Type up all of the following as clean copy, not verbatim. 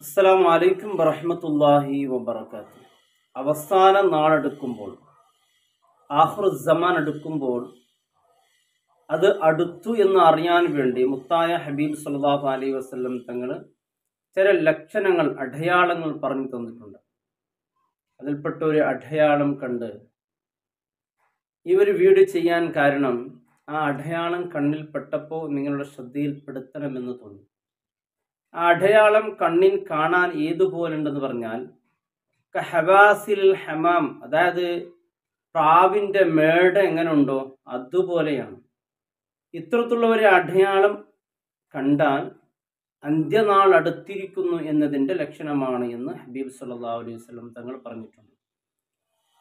അസ്സലാമു അലൈക്കും വറഹ്മത്തുള്ളാഹി വബറകാതുഹു. അവസാന നാളെടുക്കുമ്പോൾ, ആഖിറുസ്സമാൻ എടുക്കുമ്പോൾ അത് അടുത്തു എന്ന് അറിയാൻ വേണ്ടി മുത്തായ ഹബീബ് സല്ലല്ലാഹു അലൈഹി വസല്ലം തങ്ങൾ ചില ലക്ഷണങ്ങൾ, അടയാളങ്ങൾ പറഞ്ഞു തന്നിട്ടുണ്ട്. അതിൽപ്പെട്ട ഒരു അടയാളം കണ്ട് ഈ ഒരു വീഡിയോ ചെയ്യാൻ കാരണം, ആ അടയാളം കണ്ണിൽ പെട്ടപ്പോൾ നിങ്ങളുടെ ശ്രദ്ധയിൽപ്പെടുത്തണമെന്ന് തോന്നി. ആ അടയാളം കണ്ണിൽ കാണാൻ ഏതുപോലുണ്ടെന്ന് പറഞ്ഞാൽ കഹവാസിൽ ഹമാം, അതായത് പ്രാവിൻ്റെ മേട എങ്ങനെ ഉണ്ടോ അതുപോലെയാണ്. ഇത്തരത്തിലുള്ള ഒരു അടയാളം കണ്ടാൽ അന്ത്യനാൾ അടുത്തിരിക്കുന്നു എന്നതിൻ്റെ ലക്ഷണമാണ് എന്ന് ഹബീബ് സല്ലല്ലാഹു അലൈഹി വസല്ലം തങ്ങൾ പറഞ്ഞിട്ടുണ്ട്.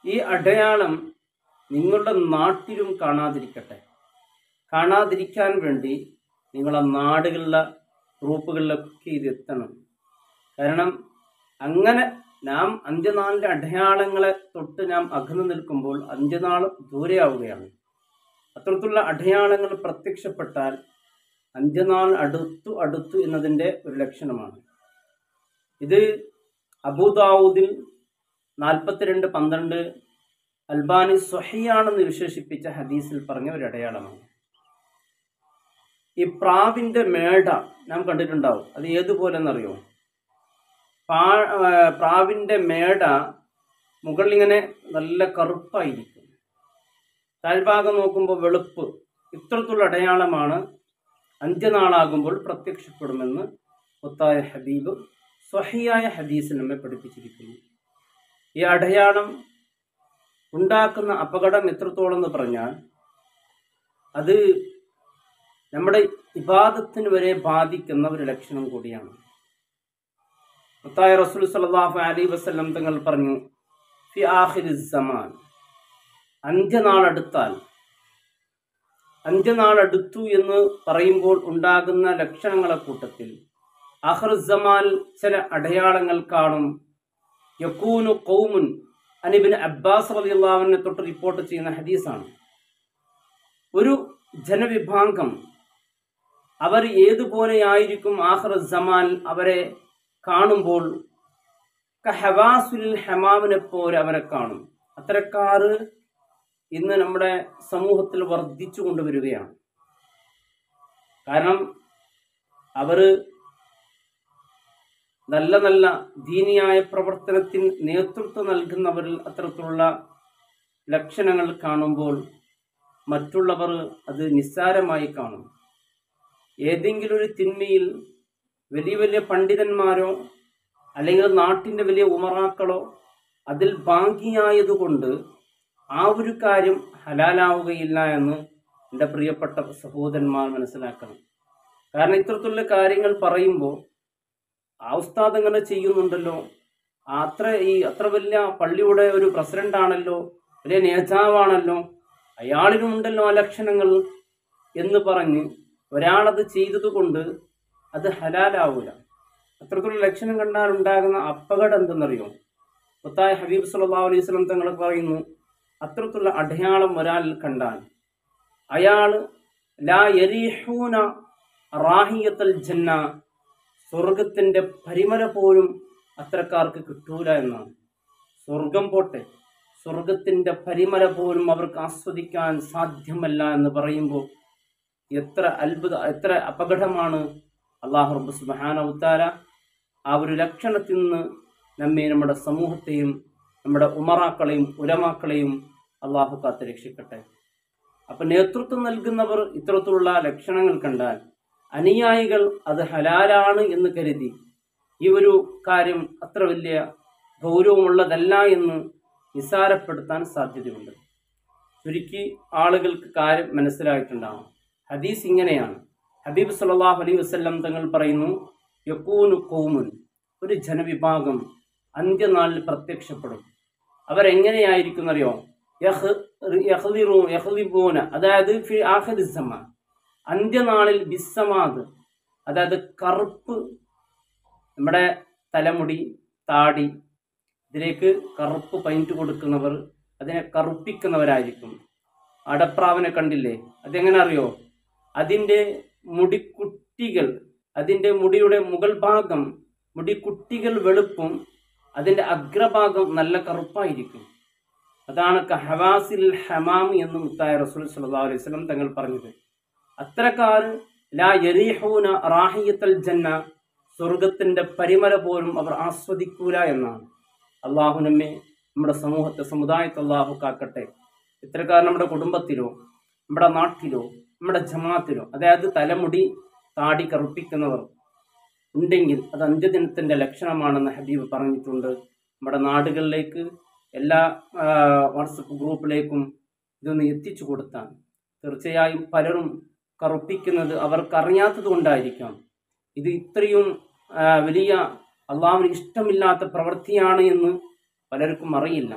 ഈ അടയാളം നിങ്ങളുടെ നാട്ടിലും കാണാതിരിക്കാൻ വേണ്ടി നിങ്ങളെ നാടുകളിലെ ഗ്രൂപ്പുകളിലൊക്കെ ഇത് എത്തണം. കാരണം അങ്ങനെ നാം അന്ത്യനാളിൻ്റെ അടയാളങ്ങളെ തൊട്ട് നാം അകന്നു നിൽക്കുമ്പോൾ അന്ത്യനാൾ ദൂരെയാവുകയാണ്. അത്തരത്തിലുള്ള അടയാളങ്ങൾ പ്രത്യക്ഷപ്പെട്ടാൽ അന്ത്യനാൾ അടുത്തു എന്നതിൻ്റെ ഒരു ലക്ഷണമാണ്. ഇത് അബൂദാവൂദിൽ 42:12 അൽബാനി സ്വഹിയാണെന്ന് വിശേഷിപ്പിച്ച ഹദീസിൽ പറഞ്ഞ ഒരു അടയാളമാണ്. ഈ പ്രാവിൻ്റെ മേട നാം കണ്ടിട്ടുണ്ടാവും. അത് ഏതുപോലെ എന്നറിയോ? പ്രാവിൻ്റെ മേട മുകളിലിങ്ങനെ നല്ല കറുപ്പായിരിക്കും, താഴ്ഭാഗം നോക്കുമ്പോൾ വെളുപ്പ്. ഇത്തരത്തിലുള്ള അടയാളമാണ് അന്ത്യനാളാകുമ്പോൾ പ്രത്യക്ഷപ്പെടുമെന്ന് മുത്തായ ഹബീബ് സ്വഹിയായ ഹദീസിൽ നമ്മെ പഠിപ്പിച്ചിരിക്കുന്നു. ഈ അടയാളം ഉണ്ടാക്കുന്ന അപകടം എത്രത്തോളം എന്ന് പറഞ്ഞാൽ, അത് നമ്മുടെ ഇബാദത്തിന് വരെ ബാധിക്കുന്ന ഒരു ലക്ഷണം കൂടിയാണ്. മുത്തായ റസൂൽ സല്ലല്ലാഹു അലൈഹി വസല്ലം തങ്ങൾ പറഞ്ഞു, ഫി ആഖിരിസ് സമാൻ, അന്ത്യനാൾ അടുത്തു എന്ന് പറയുമ്പോൾ ഉണ്ടാകുന്ന ലക്ഷണങ്ങളെ കൂട്ടത്തിൽ ആഖിറുസ് സമാൻ ചില അടയാളങ്ങൾ കാണും. യകൂനു ഖൗമുൻ, ഇബ്നു അബ്ബാസ് റളിയല്ലാഹു അൻഹു തൊട്ട് റിപ്പോർട്ട് ചെയ്യുന്ന ഹദീസാണ്. ഒരു ജനവിഭാഗം അവർ ഏതുപോലെയായിരിക്കും ആഖിറുസ് സമാൻ അവരെ കാണുമ്പോൾ? കഹവാസുൽ ഹമാമിനെ പോലെ അവരെ കാണും. അത്തരക്കാർ ഇന്ന് നമ്മുടെ സമൂഹത്തിൽ വർദ്ധിച്ചു കൊണ്ടുവരികയാണ്. കാരണം അവർ നല്ല ദീനിയായ പ്രവർത്തനത്തിന് നേതൃത്വം നൽകുന്നവരിൽ അത്തരത്തിലുള്ള ലക്ഷണങ്ങൾ കാണുമ്പോൾ മറ്റുള്ളവർ അത് നിസ്സാരമായി കാണും. ഏതെങ്കിലും ഒരു തിന്മയിൽ വലിയ പണ്ഡിതന്മാരോ അല്ലെങ്കിൽ നാട്ടിൻ്റെ വലിയ ഉമറാക്കളോ അതിൽ ഭാഗിയായതുകൊണ്ട് ആ ഒരു കാര്യം ഹലാലാവുകയില്ല എന്ന് എൻ്റെ പ്രിയപ്പെട്ട സഹോദരന്മാർ മനസ്സിലാക്കണം. കാരണം ഇത്തരത്തിലുള്ള കാര്യങ്ങൾ പറയുമ്പോൾ ആ ഉസ്താദ് അങ്ങനെ ചെയ്യുന്നുണ്ടല്ലോ, അത്ര വലിയ പള്ളിയുടെ ഒരു പ്രസിഡന്റ് ആണല്ലോ, വലിയ നേതാവാണല്ലോ, അയാളിനുമുണ്ടല്ലോ ആ ലക്ഷണങ്ങൾ എന്ന് പറഞ്ഞ് ഒരാളത് ചെയ്തതുകൊണ്ട് അത് ഹലാലാവൂല. അത്തരത്തിലുള്ള ലക്ഷണം കണ്ടാൽ ഉണ്ടാകുന്ന അപകടം എന്തെന്നറിയോ? മുത്തായ ഹബീബ് സല്ലല്ലാഹു അലൈഹി വസല്ലം തങ്ങൾ പറയുന്നു, അത്തരത്തിലുള്ള അടയാളം ഒരാൾ കണ്ടാൽ അയാൾ ലാ യരീഹൂന റാഹിയത്തുൽ ജന്ന, സ്വർഗത്തിൻ്റെ പരിമല പോലും അത്തരക്കാർക്ക് കിട്ടൂല എന്നാണ്. സ്വർഗം പോട്ടെ, സ്വർഗത്തിൻ്റെ പരിമല പോലും അവർക്ക് ആസ്വദിക്കാൻ സാധ്യമല്ല എന്ന് പറയുമ്പോൾ എത്ര അപകടമാണ്. അല്ലാഹു റബ്ബ് സുബ്ഹാനഹു വ തആല ആ ഒരു ലക്ഷണത്തിൽ നിന്ന് നമ്മെ, നമ്മുടെ സമൂഹത്തെയും നമ്മുടെ ഉമറാക്കളെയും ഉലമാക്കളെയും അള്ളാഹു കാത്ത് രക്ഷിക്കട്ടെ. അപ്പം നേതൃത്വം നൽകുന്നവർ ഇത്തരത്തിലുള്ള ലക്ഷണങ്ങൾ കണ്ടാൽ അനുയായികൾ അത് ഹലാലാണ് എന്ന് കരുതി ഈ ഒരു കാര്യം അത്ര വലിയ ഗൗരവമുള്ളതല്ല എന്ന് നിസാരപ്പെടുത്താൻ സാധ്യതയുണ്ട്. ചുരുക്കി ആളുകൾക്ക് കാര്യം മനസ്സിലായിട്ടുണ്ടാകും. ഹദീസ് ഇങ്ങനെയാണ്. ഹബീബ് സല്ലല്ലാഹു അലൈഹി വസല്ലം തങ്ങൾ പറയുന്നു, യകൂനു ഖൗമുൻ, ഒരു ജനവിഭാഗം അന്ത്യനാളിൽ പ്രത്യക്ഷപ്പെടും. അവരെങ്ങനെയായിരിക്കും അറിയോ? യഖ്ലിബൂന, അതായത് ഫി ആഖിരിസ് സമാൻ, അന്ത്യനാളിൽ ബിസ്സമാദ്, അതായത് കറുപ്പ്, നമ്മുടെ തലമുടി താടി ഇതിലേക്ക് കറുപ്പ് പെയിന്റ് കൊടുക്കുന്നവർ, അതിനെ കറുപ്പിക്കുന്നവരായിരിക്കും. അടപ്രാവിനെ കണ്ടില്ലേ? അതെങ്ങനെ അറിയോ? അതിൻ്റെ മുടിക്കുട്ടികൾ, അതിൻ്റെ മുടിയുടെ മുകൾ ഭാഗം മുടി കുട്ടികൾ വെളുപ്പും അതിൻ്റെ അഗ്രഭാഗം നല്ല കറുപ്പായിരിക്കും. അതാണ് കഹവാസിൽ ഹമാം എന്ന് മുത്തായ റസൂൽ സല്ലല്ലാഹു അലൈഹി വസല്ലം തങ്ങൾ പറഞ്ഞത്. അത്തരക്കാർ ലാ യരീഹൂന റാഹിയത്തൽ ജന്ന, സ്വർഗത്തിൻ്റെ പരിമല പോലും അവർ ആസ്വദിക്കൂല എന്നാണ്. അള്ളാഹു നമ്മെ, നമ്മുടെ സമുദായത്തെ അള്ളാഹു കാക്കട്ടെ. ഇത്തരക്കാർ നമ്മുടെ കുടുംബത്തിലോ നമ്മുടെ നാട്ടിലോ നമ്മുടെ ജമാഅത്തിലോ, അതായത് തലമുടി താടി കറുപ്പിക്കുന്നവർ ഉണ്ടെങ്കിൽ അത് അന്ത്യദിനത്തിൻ്റെ ലക്ഷണമാണെന്ന് ഹബീബ് പറഞ്ഞിട്ടുണ്ട്. നമ്മുടെ നാടുകളിലേക്ക് എല്ലാ വാട്സപ്പ് ഗ്രൂപ്പിലേക്കും ഇതൊന്ന് എത്തിച്ചു കൊടുത്താൽ തീർച്ചയായും പലരും കറുപ്പിക്കുന്നത് അവർക്കറിയാത്തത് കൊണ്ടായിരിക്കാം. ഇത് ഇത്രയും വലിയ അള്ളാഹുവിന് ഇഷ്ടമില്ലാത്ത പ്രവൃത്തിയാണ് എന്ന് പലർക്കും അറിയില്ല.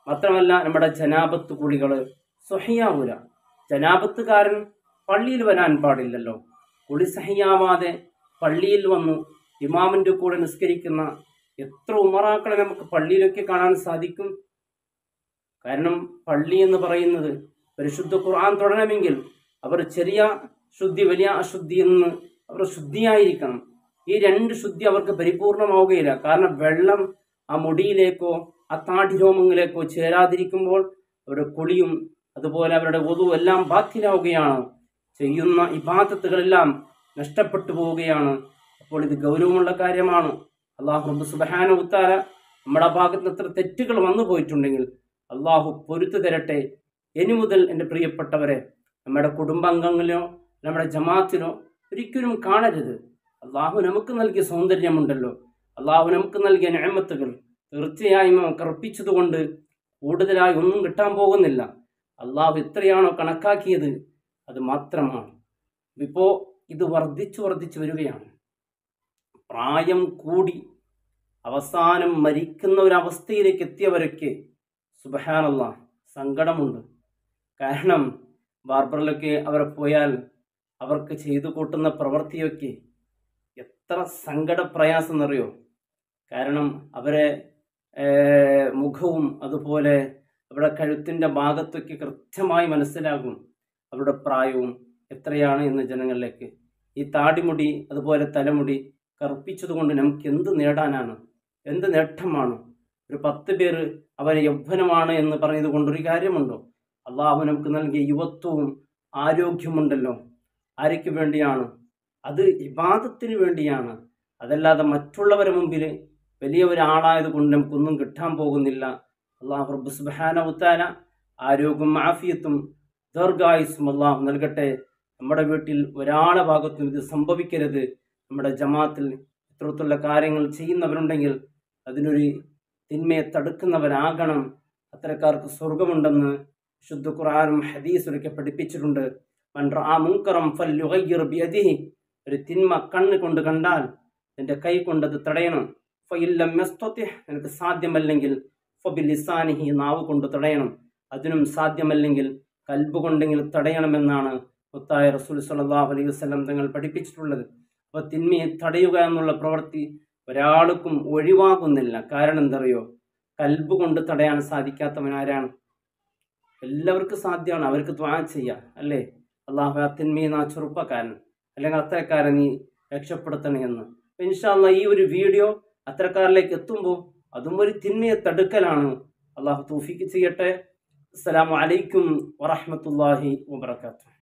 മാത്രമല്ല, നമ്മുടെ ജനാബത്ത് കുളികൾ സ്വഹിയാവൂല. ജനാബത്തുകാരൻ പള്ളിയിൽ വരാൻ പാടില്ലല്ലോ. കുളി സഹിയാവാതെ പള്ളിയിൽ വന്നു ഇമാമിൻ്റെ കൂടെ നിസ്കരിക്കുന്ന എത്ര ഉമറാക്കളെ നമുക്ക് പള്ളിയിലൊക്കെ കാണാൻ സാധിക്കും. കാരണം പള്ളി എന്ന് പറയുന്നത് പരിശുദ്ധ ഖുർആൻ തൊടണമെങ്കിൽ അവർ ചെറിയ ശുദ്ധി വലിയ അശുദ്ധി എന്ന് അവർ ശുദ്ധിയായിരിക്കണം. ഈ രണ്ട് ശുദ്ധി അവർക്ക് പരിപൂർണമാവുകയില്ല. കാരണം വെള്ളം ആ മുടിയിലേക്കോ ആ താടിരോമങ്ങളിലേക്കോ ചേരാതിരിക്കുമ്പോൾ അവരുടെ കുളിയും അതുപോലെ അവരുടെ വധു എല്ലാം ബാത്തിലാവുകയാണ്. ചെയ്യുന്ന ഇബാദത്തുകളെല്ലാം നഷ്ടപ്പെട്ടു പോവുകയാണ്. അപ്പോൾ ഇത് ഗൗരവമുള്ള കാര്യമാണ്. അള്ളാഹു റബ്ബ് സുബ്ഹാനഹു വ തആല നമ്മുടെ ഭാഗത്ത് എത്ര തെറ്റുകൾ വന്നു പോയിട്ടുണ്ടെങ്കിൽ അള്ളാഹു പൊരുത്തു തരട്ടെ. ഇനി മുതൽ എൻ്റെ പ്രിയപ്പെട്ടവരെ, നമ്മുടെ കുടുംബാംഗങ്ങളിലോ നമ്മുടെ ജമാഅത്തിലോ ഒരിക്കലും കാണരുത്. അള്ളാഹു നമുക്ക് നൽകിയ സൗന്ദര്യമുണ്ടല്ലോ, അള്ളാഹു നമുക്ക് നൽകിയ നിഅമത്തുകൾ തീർച്ചയായും കറുപ്പിച്ചതുകൊണ്ട് കൂടുതലായി ഒന്നും കിട്ടാൻ പോകുന്നില്ല. അള്ളാഹു എത്രയാണോ കണക്കാക്കിയത് അത് മാത്രമാണ്. ഇപ്പോൾ ഇത് വർദ്ധിച്ചു വരികയാണ്. പ്രായം കൂടി അവസാനം മരിക്കുന്ന ഒരവസ്ഥയിലേക്ക് എത്തിയവരൊക്കെ സുബ്ഹാനല്ലാഹ് സങ്കടമുണ്ട്. കാരണം ബാർബറിലൊക്കെ അവർ പോയാൽ അവർക്ക് ചെയ്തു കൂട്ടുന്ന പ്രവൃത്തിയൊക്കെ എത്ര സങ്കടപ്രയാസം എന്നറിയോ. കാരണം അവരെ മുഖവും അതുപോലെ അവരുടെ കഴുത്തിൻ്റെ ഭാഗത്തൊക്കെ കൃത്യമായി മനസ്സിലാകും അവരുടെ പ്രായവും എത്രയാണ് എന്ന് ജനങ്ങളിലേക്ക്. ഈ താടിമുടി അതുപോലെ തലമുടി കറുപ്പിച്ചതുകൊണ്ട് നമുക്ക് എന്ത് നേടാനാണ്, എന്ത് നേട്ടമാണ്? ഒരു 10 പേര് അവരെ യൗവനമാണ് എന്ന് പറഞ്ഞത് കൊണ്ടൊരു കാര്യമുണ്ടോ? അള്ളാഹു നമുക്ക് നൽകിയ യുവത്വവും ആരോഗ്യമുണ്ടല്ലോ, ആർക്ക് വേണ്ടിയാണ്? അത് ഇബാദത്തിന് വേണ്ടിയാണ്. അതല്ലാതെ മറ്റുള്ളവരെ മുമ്പിൽ വലിയ ഒരാളായത് കൊണ്ട് നമുക്കൊന്നും കിട്ടാൻ പോകുന്നില്ല. അള്ളാഹു റബ്ബ് സുബ്ഹാനഹു വ തആല ആരോഗ്യം ആഫിയത്തും ദീർഘായുസ്സും അള്ളാഹു നൽകട്ടെ. നമ്മുടെ വീട്ടിൽ ഒരാളെ ഭാഗത്തും ഇത് സംഭവിക്കരുത്. നമ്മുടെ ജമാഅത്തിൽ ഇത്തരത്തിലുള്ള കാര്യങ്ങൾ ചെയ്യുന്നവരുണ്ടെങ്കിൽ അതിനൊരു തിന്മയെ തടുക്കുന്നവരാകണം. അത്തരക്കാർക്ക് സ്വർഗമുണ്ടെന്ന് ശുദ്ധ ഖുർആനും ഹദീസുമൊക്കെ പഠിപ്പിച്ചിട്ടുണ്ട്. മൻ റഅ മുൻകറൻ ഫൽയുഗയ്യിർ ബിയദിഹി, ഒരു തിന്മ കണ്ണ് കൊണ്ട് കണ്ടാൽ നിന്റെ കൈ കൊണ്ട് അത് തടയണം. ഫഇല്ലം യസ്തതിഹ്, നിനക്ക് സാധ്യമല്ലെങ്കിൽ ഫബിലിസാനിഹി, നാവ് കൊണ്ട് തടയണം. അതിനും സാധ്യമല്ലെങ്കിൽ കൽബ് കൊണ്ടെങ്കിൽ തടയണമെന്നാണ് മുത്തായ റസൂൽ സ്വല്ലല്ലാഹു അലൈഹി വസല്ലം തങ്ങൾ പഠിപ്പിച്ചിട്ടുള്ളത്. അപ്പോൾ തിന്മയെ തടയുക എന്നുള്ള പ്രവൃത്തി ഒരാൾക്കും ഒഴിവാകുന്നില്ല. കാരണം എന്തറിയോ? കൽബ് കൊണ്ട് തടയാൻ സാധിക്കാത്തവനാരാണ്? എല്ലാവർക്കും സാധ്യമാണ്. അവർക്ക് ദുആ ചെയ്യാം അല്ലേ? അള്ളാഹു ആ തിന്മയെ നാ ചെറുപ്പക്കാരൻ അല്ലെങ്കിൽ അത്തരക്കാരൻ നീ രക്ഷപ്പെടുത്തണേ എന്ന്. ഇൻഷാ അല്ലാഹ് ഈ ഒരു വീഡിയോ അത്തരക്കാരിലേക്ക് എത്തുമ്പോൾ അതും ഒരു തിന്മയെ തടുക്കലാണ്. അള്ളാഹു തൗഫീഖ് ചെയ്യട്ടെ. അസ്സലാമു അലൈക്കും വറഹ്മത്തുള്ളാഹി വബറകാതുഹു.